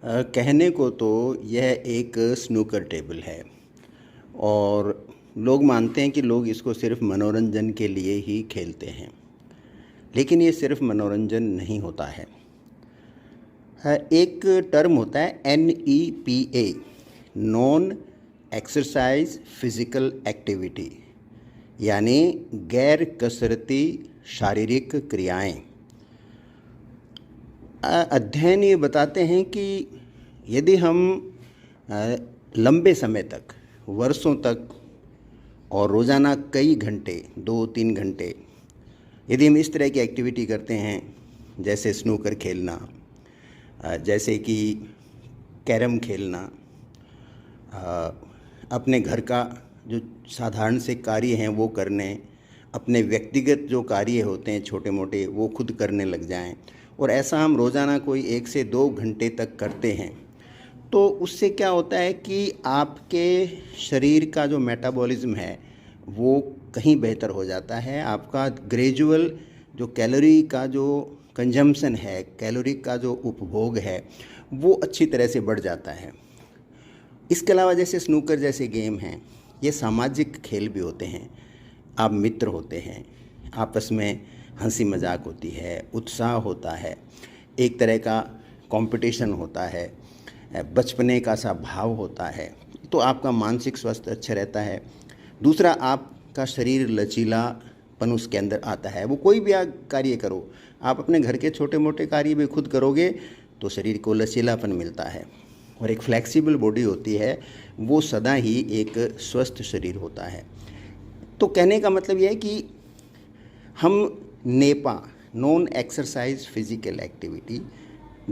कहने को तो यह एक स्नूकर टेबल है और लोग मानते हैं कि लोग इसको सिर्फ मनोरंजन के लिए ही खेलते हैं, लेकिन ये सिर्फ मनोरंजन नहीं होता है। एक टर्म होता है NEPA, non exercise physical activity, यानी गैर कसरती शारीरिक क्रियाएं। अध्ययन ये बताते हैं कि यदि हम लंबे समय तक, वर्षों तक और रोज़ाना कई घंटे, 2-3 घंटे यदि हम इस तरह की एक्टिविटी करते हैं, जैसे स्नूकर खेलना, जैसे कि कैरम खेलना, अपने घर का जो साधारण से कार्य हैं वो करने, अपने व्यक्तिगत जो कार्य होते हैं छोटे मोटे वो खुद करने लग जाएं, और ऐसा हम रोज़ाना कोई 1 से 2 घंटे तक करते हैं, तो उससे क्या होता है कि आपके शरीर का जो मेटाबॉलिज्म है वो कहीं बेहतर हो जाता है। आपका ग्रेजुअल जो कैलोरी का जो कंजम्पशन है, कैलोरी का जो उपभोग है, वो अच्छी तरह से बढ़ जाता है। इसके अलावा जैसे स्नूकर जैसे गेम हैं, ये सामाजिक खेल भी होते हैं। आप मित्र होते हैं, आपस में हंसी मजाक होती है, उत्साह होता है, एक तरह का कंपटीशन होता है, बचपने का सा भाव होता है, तो आपका मानसिक स्वास्थ्य अच्छा रहता है। दूसरा, आपका शरीर लचीलापन उसके अंदर आता है। वो कोई भी कार्य करो, आप अपने घर के छोटे मोटे कार्य भी खुद करोगे तो शरीर को लचीलापन मिलता है, और एक फ्लेक्सिबल बॉडी होती है, वो सदा ही एक स्वस्थ शरीर होता है। तो कहने का मतलब यह है कि हम Nipah, non exercise physical activity,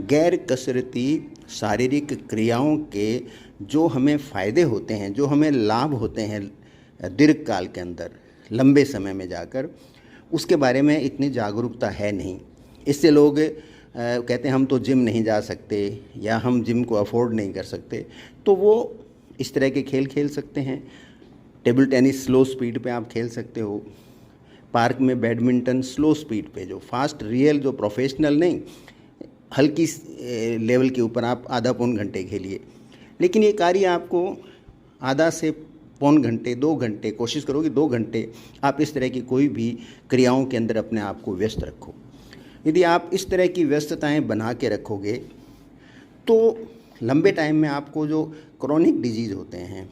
गैर कसरती शारीरिक क्रियाओं के जो हमें फ़ायदे होते हैं, जो हमें लाभ होते हैं दीर्घकाल के अंदर, लंबे समय में जाकर, उसके बारे में इतनी जागरूकता है नहीं। इससे लोग कहते हैं हम तो जिम नहीं जा सकते, या हम जिम को अफोर्ड नहीं कर सकते, तो वो इस तरह के खेल खेल सकते हैं। टेबल टेनिस स्लो स्पीड पे आप खेल सकते हो, पार्क में बैडमिंटन स्लो स्पीड पे, जो फास्ट रियल, जो प्रोफेशनल नहीं, हल्की लेवल के ऊपर आप आधा पौन घंटे खेलिए। लेकिन ये कार्य आपको आधा से पौन घंटे, 2 घंटे, कोशिश करो कि 2 घंटे आप इस तरह की कोई भी क्रियाओं के अंदर अपने आप को व्यस्त रखो। यदि आप इस तरह की व्यस्तताएं बना के रखोगे तो लंबे टाइम में आपको जो क्रोनिक डिजीज़ होते हैं,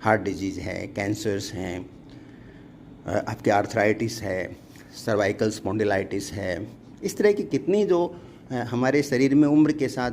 हार्ट डिजीज़ है, कैंसर्स हैं, आपके आर्थराइटिस है, सर्वाइकल स्पॉन्डिलाइटिस है, इस तरह की कितनी जो हमारे शरीर में उम्र के साथ